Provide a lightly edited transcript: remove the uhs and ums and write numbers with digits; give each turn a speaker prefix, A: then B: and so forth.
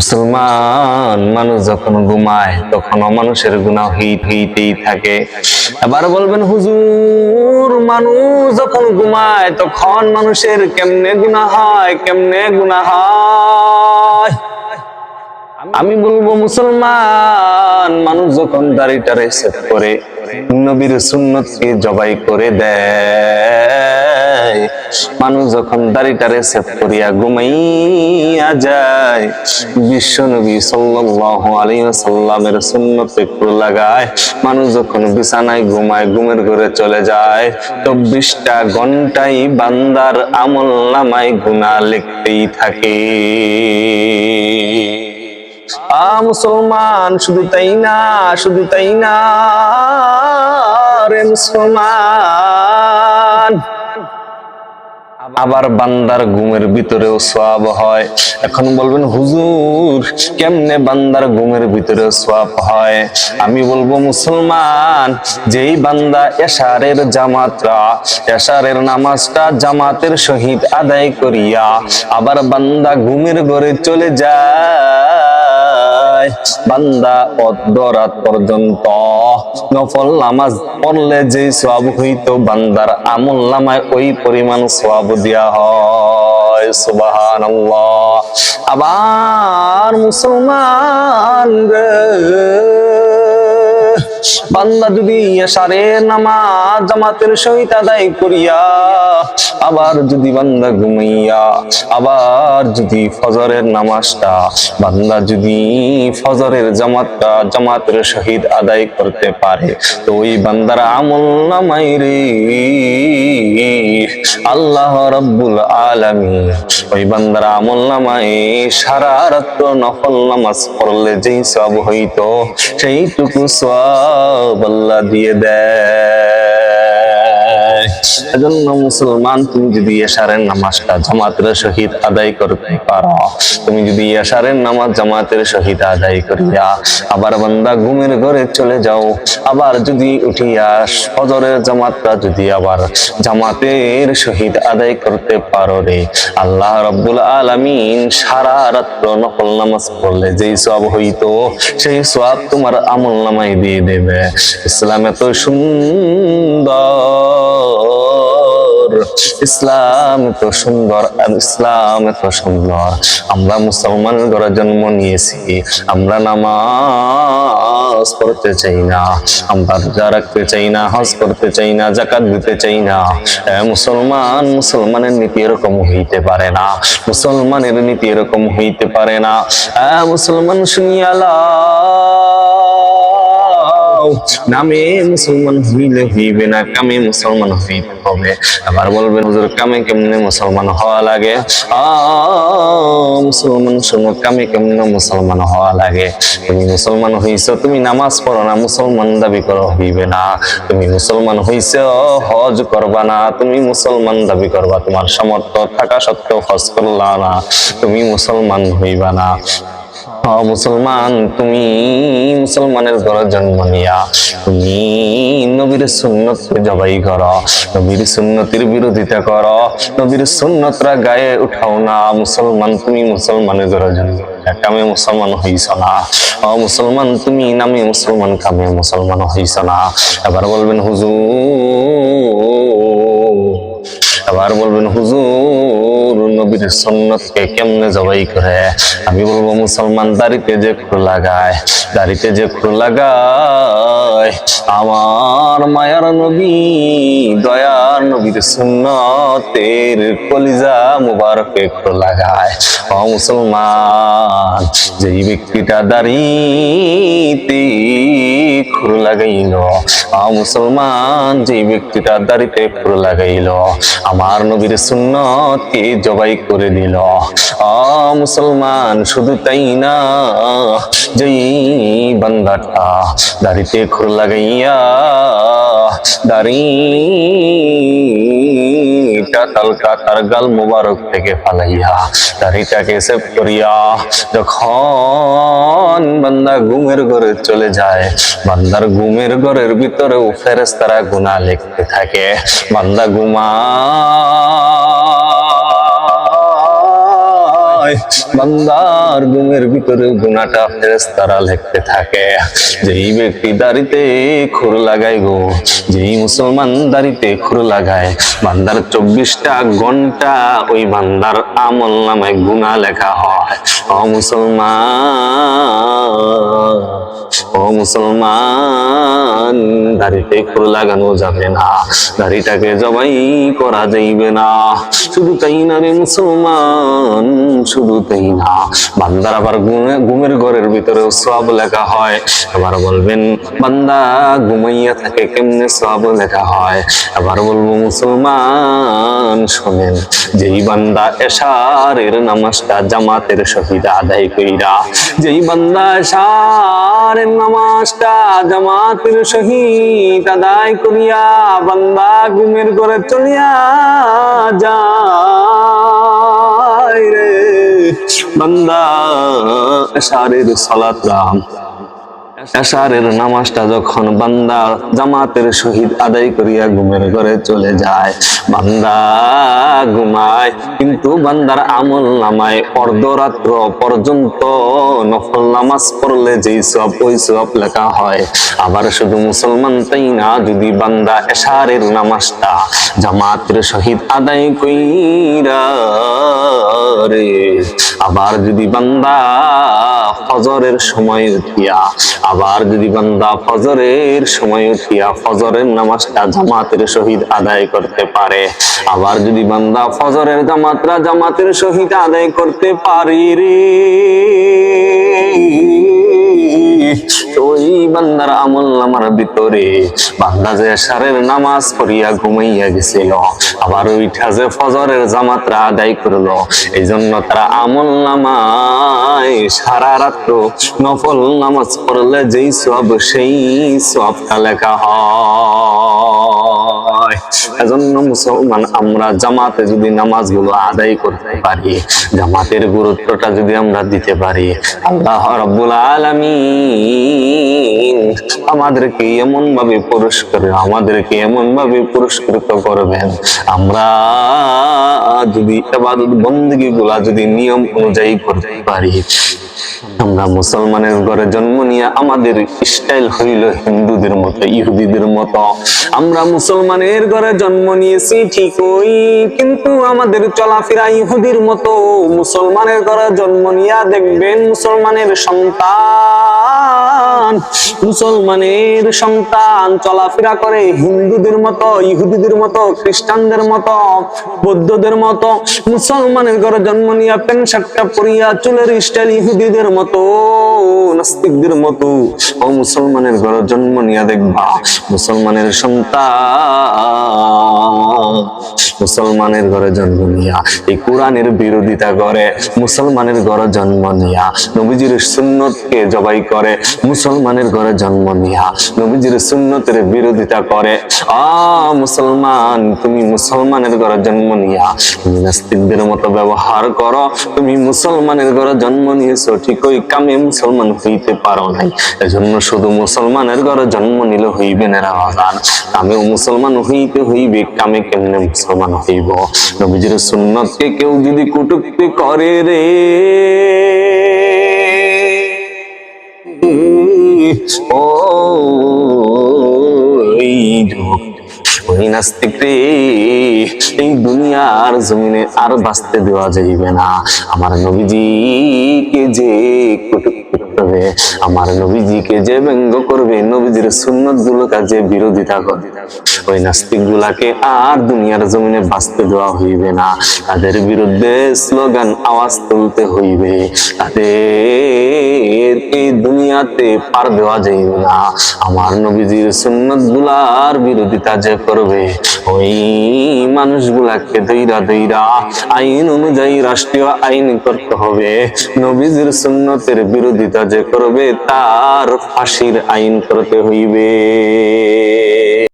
A: মুসলমান মানুষ যখন ঘুমায় তখন মানুষের গুনাহ হইতেই থাকে। আবার বলবেন হুজুর, মানুষ যখন ঘুমায় তখন মানুষের কেমনে গুনাহ হয়, কেমনে গুনাহ হয়? আমি বলবো মুসলমান মানুষ যখন দাড়িটারে সেট করে নবীর সুন্নতকে জবাই করে দেয়, মানুষ যখন দাড়িটারে সেট করিয়া ঘুমাইয়া যায়, বিশ্ব নবী সাল্লাল্লাহু আলাইহি ওয়াসাল্লামের সুন্নতে কুল লাগায়, মানুষ যখন বিছানায় ঘুমায়, ঘুমের ঘরে চলে যায়, 24টা ঘন্টাই বান্দার আমলনামায় গুনাহ লিখতেই থাকে। মুসলমান শুধু তাই না, শুধু তাই না রে মুসলমান, আবার বান্দার ঘুমের ভিতরেও সওয়াব হয়। এখন বলবেন হুজুর, কেমনে বান্দার ঘুমের ভিতরেও সওয়াব হয়? আমি বলবো মুসলমান, যেই বান্দা এশারের এশারের নামাজটা জামাতের সহিত আদায় করিয়া আবার বান্দা ঘুমের ঘরে চলে যায়, বান্দা অর্ধরাত পর্যন্ত নফল নামাজ পড়লে যে সওয়াব হইতো, বান্দার আমলনামায় ওই পরিমাণ সওয়াব দেয়া হয়। সুবহানাল্লাহ। আবার মুসলমান বান্দা যদি এশারের নামাজ জামাতের সহিত আদায় করিয়া আবার যদি বান্দা ঘুমাইয়া আবার যদি ফজরের নামাজটা বান্দা যদি ফজরের জামাতের সহিত আদায় করতে পারে, তো ওই বান্দার আমলনামায় রে আল্লাহ রাব্বুল আলামিন ওই বান্দার আমলনামায় সারা রাত নফল নামাজ পড়লে যেই সওয়াব হইতো, সেইটুকু সওয়াব আল্লাহ দিয়ে দেয়। এজন্য মুসলমান, তুমি যদি এশারের নামাজটা জামাতের সহিত আদায় করতে পারো, তুমি যদি এশারের নামাজ জামাতের সহিত আদায় করিয়া আবার বান্দা ঘুমের ঘরে চলে যাও, আবার যদি উঠিয়া ফজরের জামাতটা যদি আবার জামাতের সহিত আদায় করতে পারো রে, আল্লাহ রাব্বুল আলামিন সারা রাত নফল নামাজ পড়লে যেই সওয়াব হইতো, সেই সওয়াব তোমার আমলনামায় দিয়ে দেবে। ইসলাম এত সুন্দর, ইসলাম এত সুন্দর, ইসলাম এত সুন্দর। আমরা মুসলমানের ঘরে জন্ম নিয়েছি, আমরা নামাজ পড়তে চাই না, আমরা রোজা রাখতে চাই না, হজ করতে চাই না, যাকাত দিতে চাই না। মুসলমানের নীতি এরকম হইতে পারে না, মুসলমানের নীতি এরকম হইতে পারে না। মুসলমান শুনিয়ালা নামে মুসলমান হইলে হইবে না, কামে মুসলমান হইতে হবে। আবার বলবেন হুজুর, কামে কেমনে মুসলমান হওয়া লাগে? মুসলমান শুনো, কামে কেমনে মুসলমান হওয়া লাগে। তুমি মুসলমান হইছো, তুমি নামাজ পড়ো না, মুসলমান দাবি করো হইবে না। তুমি মুসলমান হইছো, হজ করবা না, তুমি মুসলমান দাবি করবা, তোমার সামর্থ্য থাকা সত্ত্বেও হজ করলা না, তুমি মুসলমান হইবা না। মুসলমান, তুমি মুসলমানের ঘরে জন্ম নিয়া তুমি নবীর সুন্নতকে জবাই করো, নবীর সুন্নতির বিরোধিতা করো, নবীর সুন্নতরা গায়ে উঠাও না। মুসলমান, তুমি মুসলমানের ঘরে জন্ম নিয়া কামে মুসলমান হইছ না। মুসলমান, তুমি নামে মুসলমান, কামে মুসলমান হইছ না। এবার বলবেন হুজুর, নবীর সুন্নতকে কেমনে জবাই করে? আমি বলবো মুসলমান, দাড়িতে যে খুর লাগায়, দাড়িতে যে খুর লাগায়, আমার মায়ার নবী দয়ার নবীর সুন্নতের কলিজা মুবারকে খুর লাগায়। মুসলমান, যেই ব্যক্তিটা দাড়িতে খুর লাগাইল, মুসলমান, যেই ব্যক্তিটা দাড়িতে খুর লাগাইল, আমার নবীর সুন্নতকে জবাই করে দিল। মুসলমান, শুধু তাই না, যেই বান্দাটা দাড়িতে খুর লাগাইয়া দাড়িটা তালকা তার গাল মুবারক থেকে ফালাইয়া দাড়িটাকে সেভ করিয়া যখন বান্দা ঘুমের ঘরে চলে যায়, বান্দার ঘুমের ঘরের ভিতরেও ফেরেশতারা গুনাহ লিখতে থাকে। বান্দা ঘুমা বান্দার ঘুমের ভিতরে গুনাহটা ফেরেশতারা লিখতে থাকে। যেই ব্যক্তি দাড়িতে খুর লাগায় গো, যেই মুসলমান দাড়িতে খুর লাগায়, বান্দার 24টা ঘন্টা ওই বান্দার আমল নামায় গুনাহ লেখা হয়। ও মুসলমান, দাড়িতে খুর লাগানো যাবে না, দাড়িটাকে জবাই করা যাইবে না। শুধু তাই না রে মুসলমান, শুধু তাই না, বান্দার আবার ঘুমের ঘরের ভিতরেও সওয়াব লেখা হয়। আবার বলবেন বান্দা ঘুমাইয়া থাকে কেমনে সওয়াব লেখা হয়? আবার বলবো মুসলমান শোনেন, যেই বান্দা এশারের নামাজটা জামাতের সহিত আদায় কইরা, যেই বান্দা এশারের নামাজটা জামাতের সহিত আদায় করিয়া বান্দা ঘুমের ঘরে চলিয়া যায় রে, বান্দা এশারের এশারের নামাজটা যখন বান্দা জামাতের সহিত আদায় করিয়া ঘুমের ঘরে চলে যায়, বান্দা ঘুমায়, কিন্তু বান্দার আমল নামায় অর্ধরাত্র পর্যন্ত নফল নামাজ পড়লে যেই সওয়াব ওই সওয়াব লেখা হয়। আবার শুধু মুসলমান তাই না, যদি বান্দা এশারের নামাজটা জামাতের সহিত আদায় কইরা রে, আবার যদি বান্দা ফজরের সময় উঠিয়া, আবার যদি বান্দা ফজরের সময় উঠিয়া ফজরের নামাজটা জামাতের সহিত আদায় করতে পারে, আবার যদি বান্দা ফজরের জামাতটা জামাতের সহিত আদায় করতে পারি রে, ওই বান্দার আমল নামার ভিতরে বান্দা যে এশারের নামাজ পড়িয়া ঘুমাইয়া গেছিল, আবার ওইটা যে ফজরের জামাতরা আদায় করলো, এই জন্য তারা আমল নামায় সারা রাত্র নফল নামাজ পড়লে যেই সওয়াব সেই সওয়াবটা লেখা হয়। এজন্য মুসলমান আমরা জামাতে যদি নামাজগুলো আদায় করতে পারি, জামাতের গুরুত্বটা যদি আমরা দিতে পারি, আল্লাহ রাব্বুল আলামিন আমাদেরকে এমন ভাবে পুরস্কৃত করবেন, আমরা যদি ইবাদত বন্দেগী গুলা যদি নিয়ম অনুযায়ী করতে পারি। আমরা মুসলমানের ঘরে জন্ম নিয়ে আমাদের স্টাইল হইল হিন্দুদের মতো, ইহুদিদের মতো। আমরা মুসলমানের ঘরে জন্ম নিয়েছি ঠিকই, কিন্তু আমাদের চলাফেরা ইহুদির মতো। মুসলমানের ঘরে জন্ম নিয়ে দেখবেন মুসলমানের সন্তান চলাফেরা করে হিন্দুদের মতো, ইহুদিদের মতো, খ্রিস্টানদের মতো, বৌদ্ধদের মতো। মুসলমানের ঘরে জন্ম নিয়ে প্যান্ট শার্টটা পরিয়া চুলের স্টাইল ইহুদিদের মতো, নাস্তিকদের মতো। ও মুসলমানের ঘরে জন্ম নিয়ে দেখবা মুসলমানের সন্তান মুসলমানের ঘরে জন্ম নিয়া এই কোরআনের বিরোধিতা করে, মুসলমানের ঘরে জন্ম নিয়া নবীজির সুন্নতকে জবাই করে, মুসলমানের ঘরে জন্ম নিয়া নবীজির সুন্নতের বিরোধিতা করে। মুসলমান, তুমি মুসলমানের ঘরে জন্ম নিয়া তুমি নাস্তিকদের মতো ব্যবহার করো। তুমি মুসলমানের ঘরে জন্ম নিয়েছো ঠিকই, কামে মুসলমান হইতে পারো নাই। এজন্য শুধু মুসলমানের ঘরে জন্ম নিলে হইবে না রাজান, কামেও মুসলমান হইতে হইবে। কামে কেমনে মুসলমান হইব? নবীজির সুন্নতকে কেউ যদি কটূক্তি করে রে, ওই নাস্তিক রে, এই দুনিয়ার জমিনে আর বাঁচতে দেওয়া যাইবে না। আমার নবীজিকে যে কটূক্তি করবে, আমার নবীজিকে যে ব্যঙ্গ করবে, নবীজির সুন্নত গুলোকে যে বিরোধিতা করবে, ওই নাস্তিক গুলাকে আর দুনিয়ার জমিনে বাঁচতে দেওয়া হইবে না। তাদের বিরুদ্ধে স্লোগান আওয়াজ তুলতে হইবে, তাদের এই দুনিয়াতে পার দেওয়া যাইবে না। আমার নবীজির সুন্নত গুলার বিরোধিতা যে করবে, ওই মানুষগুলাকে দইরা আইন অনুযায়ী রাষ্ট্রীয় আইন করতে হবে। নবীজির সুন্নতের বিরোধিতা যে করবে, তার ফাঁসির আইন করতে হইবে।